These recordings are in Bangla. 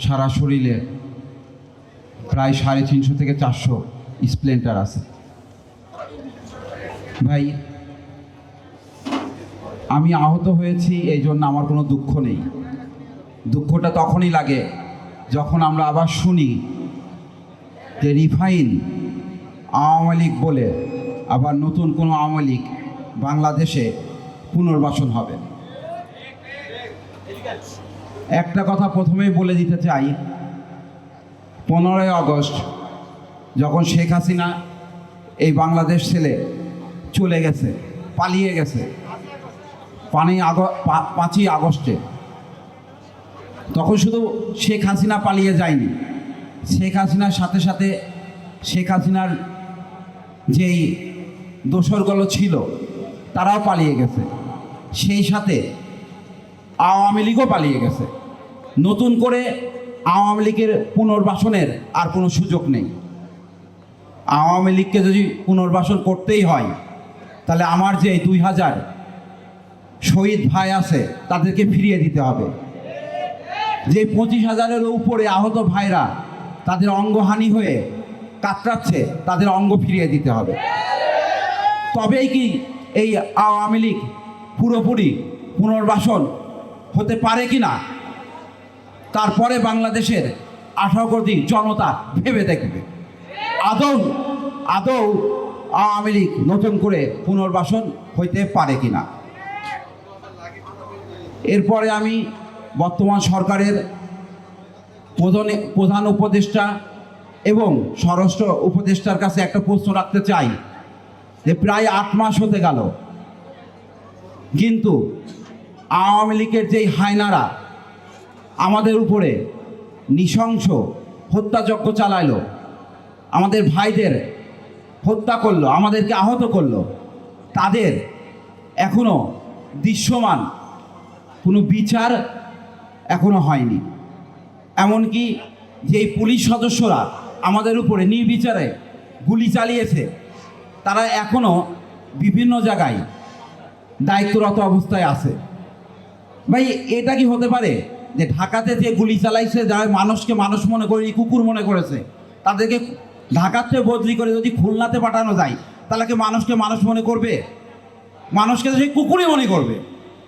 সারা শরীরে প্রায় 350 থেকে 400 স্প্লেন্টার আছে। ভাই, আমি আহত হয়েছি এই জন্য আমার কোনো দুঃখ নেই। দুঃখটা তখনই লাগে যখন আমরা আবার শুনি যে রিফাইন আওয়ামী লীগ বলে আবার নতুন কোনো আওয়ামী লীগ বাংলাদেশে পুনর্বাসন হবে। একটা কথা প্রথমেই বলে দিতে চাই, 15ই আগস্ট যখন শেখ হাসিনা এই বাংলাদেশ ছেড়ে চলে গেছে, পালিয়ে গেছে, 5ই আগস্টে, তখন শুধু শেখ হাসিনা পালিয়ে যায়নি, শেখ হাসিনার সাথে সাথে শেখ হাসিনার যেই দোসরগুলো ছিল তারাও পালিয়ে গেছে, সেই সাথে আওয়ামী লীগও পালিয়ে গেছে। নতুন করে আওয়ামী লীগের পুনর্বাসনের আর কোনো সুযোগ নেই। আওয়ামী লীগকে যদি পুনর্বাসন করতেই হয় তাহলে আমার যে 2000 শহীদ ভাই আছে তাদেরকে ফিরিয়ে দিতে হবে। যে 25,000-এর উপরে আহত ভাইরা তাদের অঙ্গহানি হয়ে কাতরাচ্ছে, তাদের অঙ্গ ফিরিয়ে দিতে হবে। তবেই কি এই আওয়ামী লীগ পুরোপুরি পুনর্বাসন হতে পারে কি না, তারপরে বাংলাদেশের 18 কোটি জনতা ভেবে দেখবে আদৌ আওয়ামী লীগ নতুন করে পুনর্বাসন হইতে পারে কি না। এরপরে আমি বর্তমান সরকারের প্রধান উপদেষ্টা এবং স্বরাষ্ট্র উপদেষ্টার কাছে একটা প্রশ্ন রাখতে চাই যে প্রায় 8 মাস হতে গেল, কিন্তু আওয়ামী লীগের যেই হায়নারা আমাদের উপরে নৃশংস হত্যাযজ্ঞ চালাইলো, আমাদের ভাইদের হত্যা করলো, আমাদেরকে আহত করলো, তাদের এখনো দৃশ্যমান কোনো বিচার এখনো হয়নি। এমনকি যেই পুলিশ সদস্যরা আমাদের উপরে নির্বিচারে গুলি চালিয়েছে তারা এখনো বিভিন্ন জায়গায় দায়িত্বরত অবস্থায় আছে। ভাই, এটা কি হতে পারে যে ঢাকাতে যে গুলি চালাইছে, যারা মানুষকে মানুষ মনে করে কুকুর মনে করেছে, তাদেরকে ঢাকাতে বদলি করে যদি খুলনাতে পাঠানো যায় তাহলে কি মানুষকে মানুষ মনে করবে? মানুষকে তো সেই কুকুরই মনে করবে।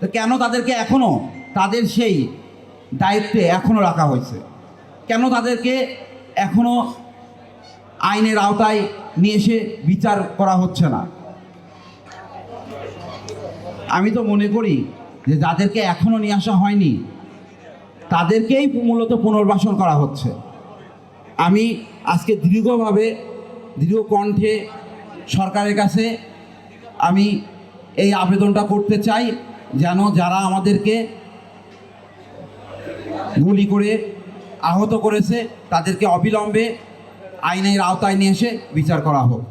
তো কেন তাদেরকে এখনও তাদের সেই দায়িত্বে এখনও রাখা হয়েছে? কেন তাদেরকে এখনও আইনের আওতায় নিয়ে এসে বিচার করা হচ্ছে না? আমি তো মনে করি যে যাদেরকে এখনও নিয়ে আসা হয়নি তাদেরকেই মূলত পুনর্বাসন করা হচ্ছে। আমি আজকে দৃঢ় কণ্ঠে সরকারের কাছে আমি এই আবেদনটা করতে চাই, যেন যারা আমাদেরকে গুলি করে আহত করেছে তাদেরকে অবিলম্বে আইনের আওতায় নিয়ে এসে বিচার করা হোক।